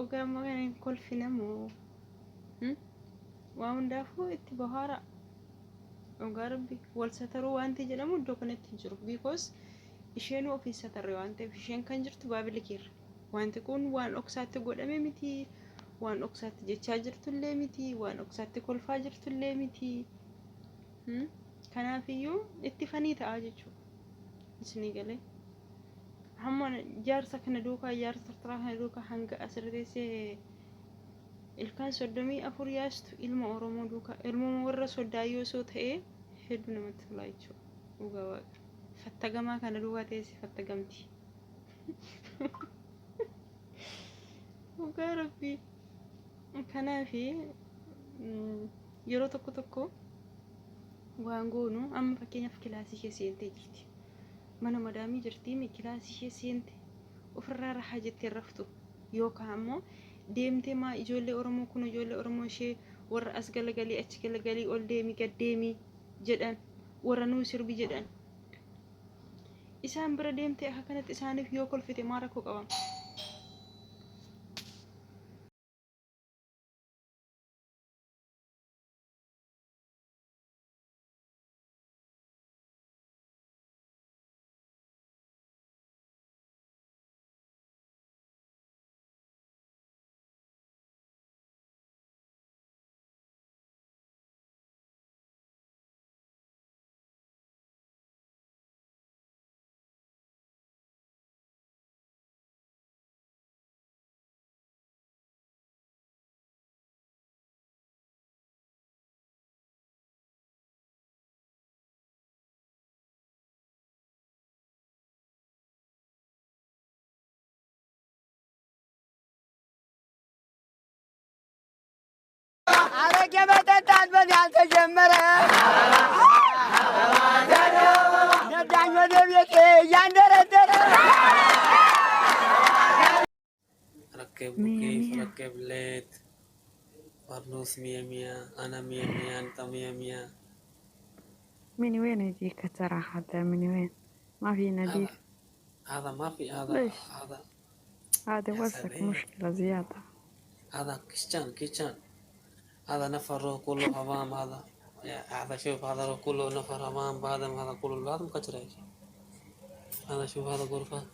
وقام يعني كل فيلم وهندافو اتبهارا وقاربي والسترو وانتي جلمو دو كنت تنجرو بيكوز isheen ofii satarre waan ta'eef isheen kan jirtu baabilikiirra wanti kun waan dhoksaatti godhame miti waan dhoksaatti jechaa jirtullee miti waan dhoksaatti kolfaa jirtullee miti kanaafiyyuu itti fanii ta'a jechuudha isinii galee hamma jaarsa kana duukaa jaarsa tartaraa kana duukaa hanga asirreessee ilkaan 34 yaastu ilma oromoo duukaa ilma warra soddaayyoo soo ta'ee hedduu namatti tolaa jechuudha dhugaa waaqa fattagamaa kana duukaa teessi fattagamti dhugaa rabbii kanaafi yeroo tokko tokko waan goonu amma fakkeenyaaf kilaasii ishee seentee jirti mana madaamii jirti kilaasii ishee seente ofirraa rahaa jettee raftu yookaan ammoo deemtee maa ijoollee oromoo kun ijoollee oromoo ishee warra as galagalii achi galagalii ol deemi gad deemi jedhan warra nuu sirbi jedhan isaan bira deemtee akka kanatti isaaniif yoo kolfite maa rakkoo qabam جبتت عالبني عالتجمرة نبدأ مدبيك ياندر ركب كيف ركب ليت فارنوس 100 أنا 100 أنت 100 من وين يجيك ترى حتى من وين ما في نظيف هذا ما في هذا ليش؟ هذا يا وسخ سلام. مشكلة زيادة هذا كيتشان هذا نفر كله أمام هذا هذا شوف هذا كله نفر أمام بعد هذا كله بعد مكتر هذا شوف هذا غرفة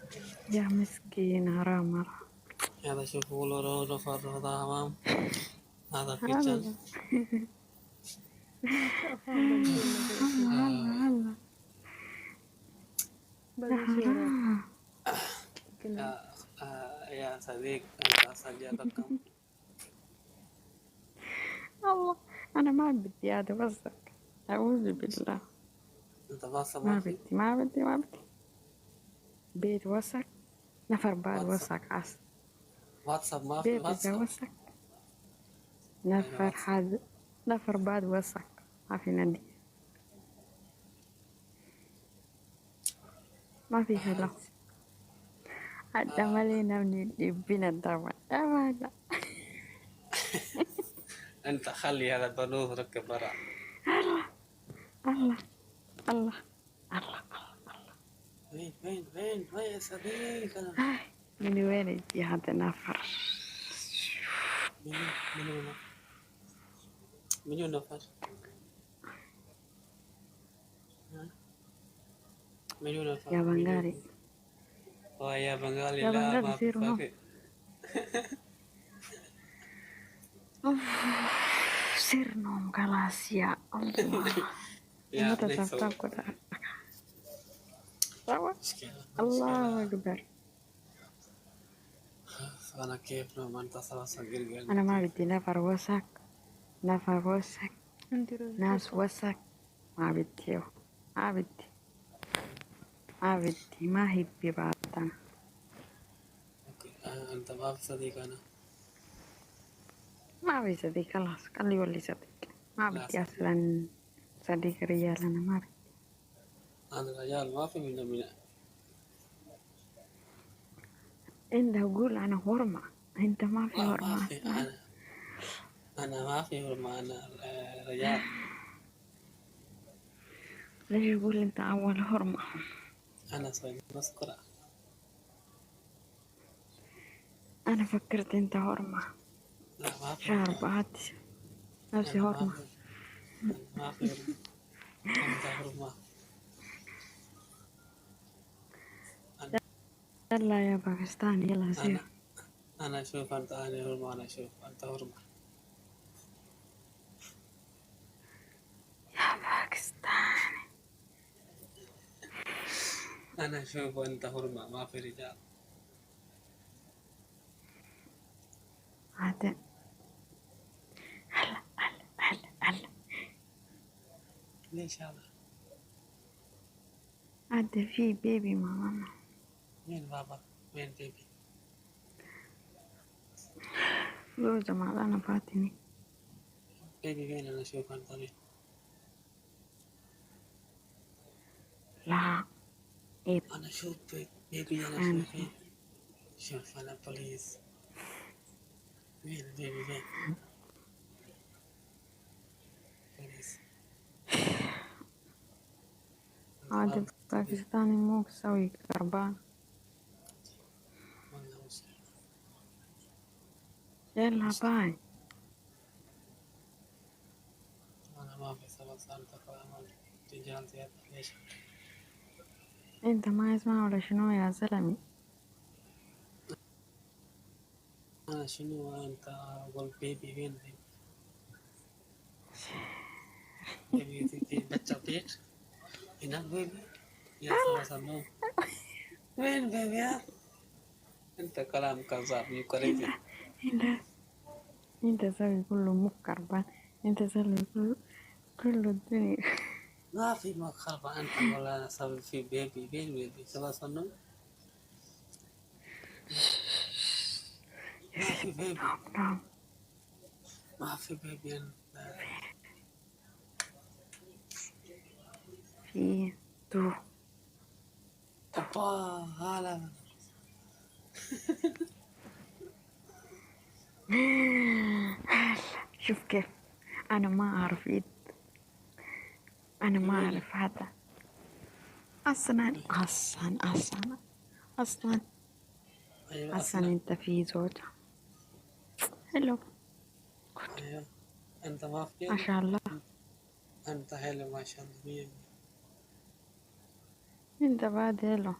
يا مسكين حرام هذا شوف كله نفر هذا أمام هذا كيتشان هلا هلا حرام يا صديق أنت سجلت كم الله أنا ما بدي هذا وسخ أعوذ بالله أنت باصة ما بدي بيت وسخ نفر بعد وسخ عس واتساب ما في بيت إذا واتساب وسخ نفر بعد وسخ ما في ندي ما في هلا حتى مالينا من يبين الدواء لا أنت خلي هذا البنوث ركب برا الله الله وين يا صديق أنا من وين يجي هذا نفر منو نفر منو نفر يا بنغالي يا بنغالي يا لا بنغالي ما في سيروا فرق سير نوم خلاص يا الله يا متى نكسو تفتح كده مشكلة الله أكبر أنا كيف لو ما انتصر صقر أنا ما بدي نفر وسك ناس وسك ما بدي ما هي ببعضنا أنت ما في صديق أنا ما في صديق خلاص قال لي ولي صديق ما لا بدي صديق. أصلا صديق رجال أنا ما بدي أنا رجال ما في من أنت أقول أنا هرمة أنت ما في ما هرمة في أنا ما في هرمة أنا رجال ليش يقول أنت أول هرمة أنا صغير مسكرة أنا فكرت أنت هرمة لا ما في. شهر بعد نفسي أنا ما هرمة. في. أنا ما في هرمة. أنت هرمة. أنا يلا يا باكستاني يلا أنا سير. أنا أشوف أنت هرمة. أنا أشوف أنت هرمة. يا باكستان أنا أشوف أنت هرمة ما في رجال. هذا هلا ليش هذا؟ هذا في بيبي مع ماما. مين بابا؟ مين بيبي؟ فلوسة مع أنا فاتني. بيبي وين؟ أنا أشوف أنت مين؟ لا إيه أنا أشوف بيبي. أنا أنا أشوف مين؟ شوف أنا بوليس. وين البيبي وين؟ بوليس. أنت هذا ما بتبي باكستاني مو سوي كربان. ولا مشكلة. يلا باي. أنا ما في خلاص. أنت كلام رجال زيادة. ليش؟ أنت ما يسمع ولا شنو يا زلمي؟ أنا شنو؟ أنت أقول بيبي وين بيبي؟ بيبي في بچة بيت هناك بيبي. يا خلاص النوم. وين بيبي يا؟ أنت كلام كذاب. يو أنت كريزي. أنت أنت سوي كله مو كربان. أنت سوي كله الدنيا. ما في مخربة. أنت ولا أنا سوي في بيبي. وين بيبي؟ خلاص النوم. ما في بيبي. نعم ما في بيبي. أنت في تو. أبا هلا. شوف كيف أنا ما أعرف إيد. أنا ما شنو؟ أعرف هذا أصلا أيوة أصلا. أنت في زوجة. حلو أيوة. أنت ما في ما أنا. شاء الله. أنت حلو ما شاء الله. مية أنت بعد حلو.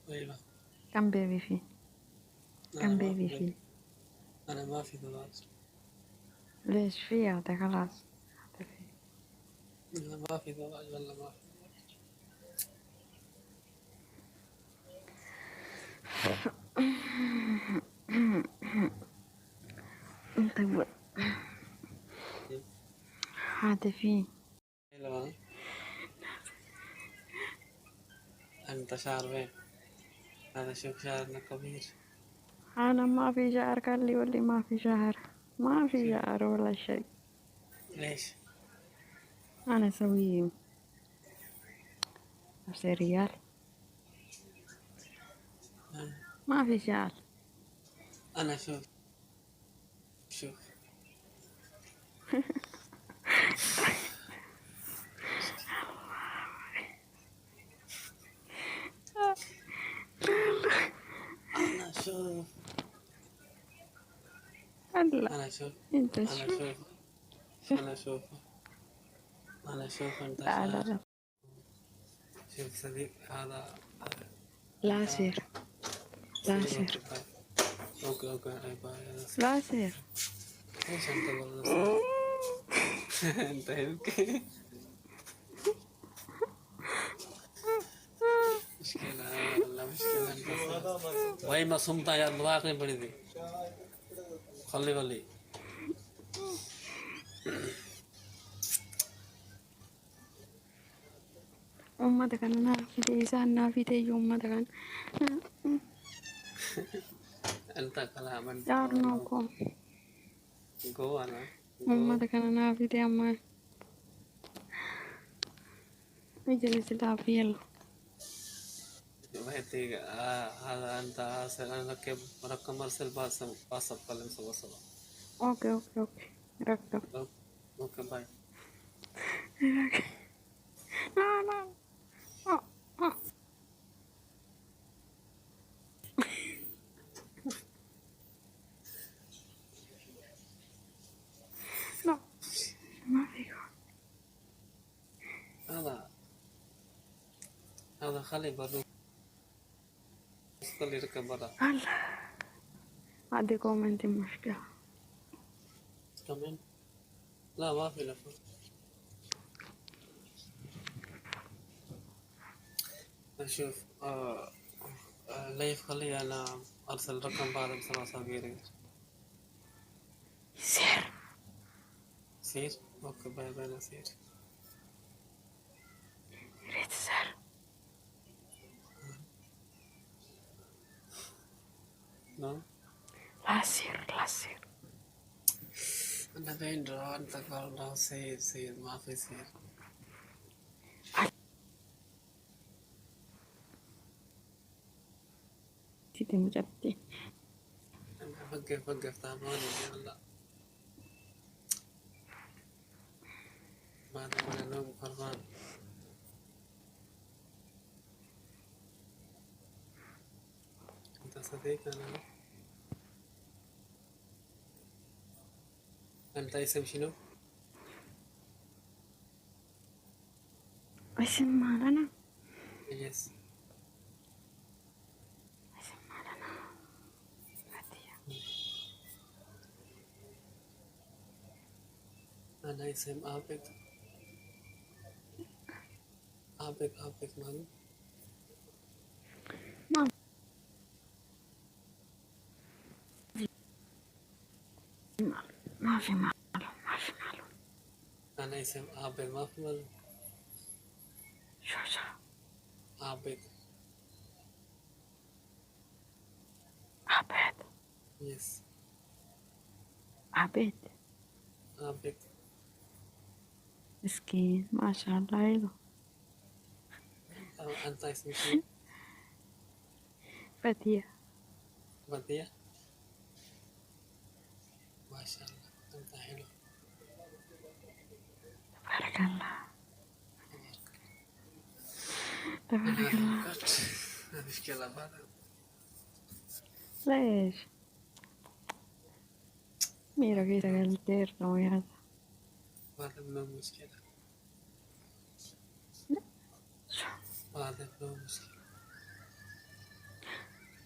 مية. أيوة. كم بيبي فيه؟ أنا كم ما في بيبي بيبي. فيه؟ أنا ما في زواج. ليش فيه هذا خلاص هذا فيه. أنا ما في زواج والله ما في. أنت هذا فيه. حلو ها؟ أنت شعر وين؟ هذا شوف شعرنا كبير. أنا ما في شعر قال لي ولي ما في شعر. ما في شوف. شعر ولا شيء. ليش؟ أنا أسوي نفسي ريال. ما في شعر. أنا شوف. شوف. أنا شوف. هلا أنا شوف. أنت أنا شوف. شوف. أنا شوف. أنا شوف. أنت لا لا شعر. لا شوف صديق هذا. لا سير لا أيوة. سير أوكي أوكي أوكي. باي. لا سير. ليش أنت تقول نصيحة؟ أنت يمكن مشكلة ولا مشكلة. أنت वही मैं सुनता यार मजाक नहीं पड़ी थी खल्ली खल्ली Uummata kana naafite isaan naafite iyyuu uummata kana أنت كلام أنت yaadnoo koo جو أنا جو uummata kana naafite amma ijali silaa fiilu. بهتي هذا أنت أنا ركب مرسل باص أتكلم سوا سوا. Okay okay okay rakkab. أوكي باي. No no. Oh oh. هذا خلي برضو خلي يركب برا الله هذه كومنت مشكلة. كمان. لا ما في لفظ. أشوف لايف خلي أنا أرسل رقم بعد بسرعة صغيرة. يصير سير أوكي باي باي سير. يريد يصير نعم. لا سير لا سير. أنا بين روان تقول سير سير ما في سير. تيجي مجدي أنا وقف تعبان والله. بعد ما نوم خربان. أنت صديق أنا. أنت اسم شنو؟ اسم مالنا يس. اسم مالنا هدية. أنا اسم عابد. عابد مالو. ما في معلوم ما في معلوم. أنا اسم عابد ما في مالو. شو عابد. عبيد يس. عبيد عابد. مسكين ما شاء الله يلو. أنت اسم شنو؟ فتية بديع. ما شاء الله أنت حلو. تبارك الله تبارك الله. مشكلة بعد. ليش ميرا كيسا قال دير نوي هذا بعد منو مشكلة. بعد منو مشكلة.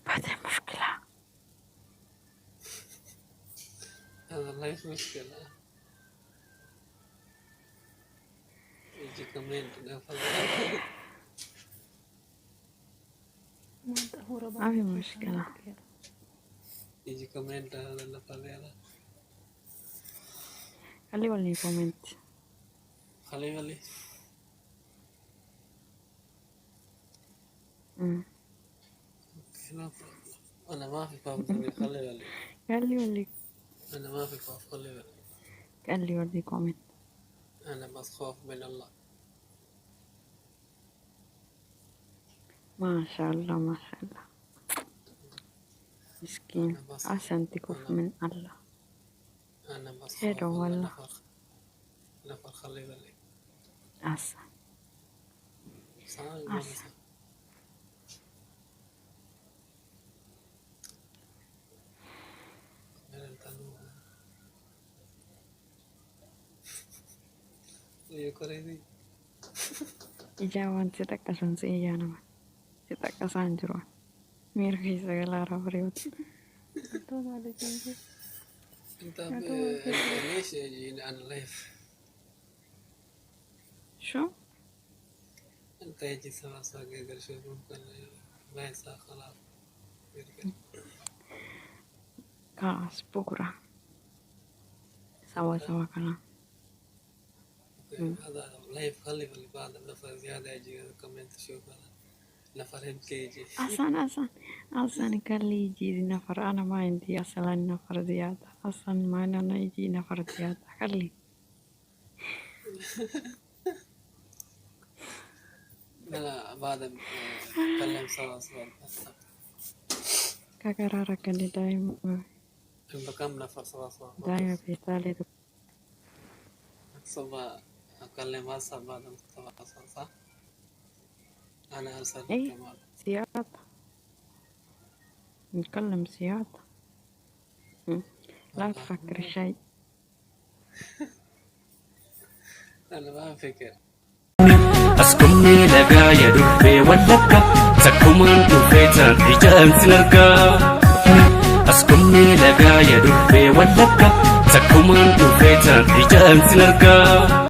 بعدين مشكلة. هذا لايف مشكلة. يجي كمان ما في مشكلة. يجي كمان للنفر. خلي ولي كومنت. خلي أنا ما في خوف مني. خلي ولي أنا ما في خوف. خلي قال ولي كومنت. أنا بس خوف من الله. ما شاء الله ما شاء الله مسكين عشان تكف من الله. أنا بس خوف حلو والله. نفر خلي أحسن أحسن. Ijaawan si takka sun si ijaa nama si takka isaan jiru miira keessa galaara bareedu. أنت ليش يجيني أنا لايف؟ شو؟ أنت يجي سوا قدر شوف ممكن ما يسا خلاص. خلاص بكرة سوا كلام. هذا لايف خلي في بعض النفر زيادة يجي كومنت شوف نفر يمكن يجي. أصلا كان لي يجي نفر أنا ما عندي أصلا نفر زيادة أصلا ما أنا يجي نفر زيادة خلي. لا بعد نتكلم سوا كاكرارا كان دايما بكم نفر سوا دايما في ثالث صبا أكلم هسه بعد نتواصل صح؟ أنا أرسل إيه كمان سيادة نتكلم سيادة. لا تفكر شيء. أنا ما أفكر. Askumni laga ya dubbe wallaka Sakkuman dubbetan ijaan sinarga Askumni laga ya dubbe wallaka Sakkuman dubbetan ijaan sinarga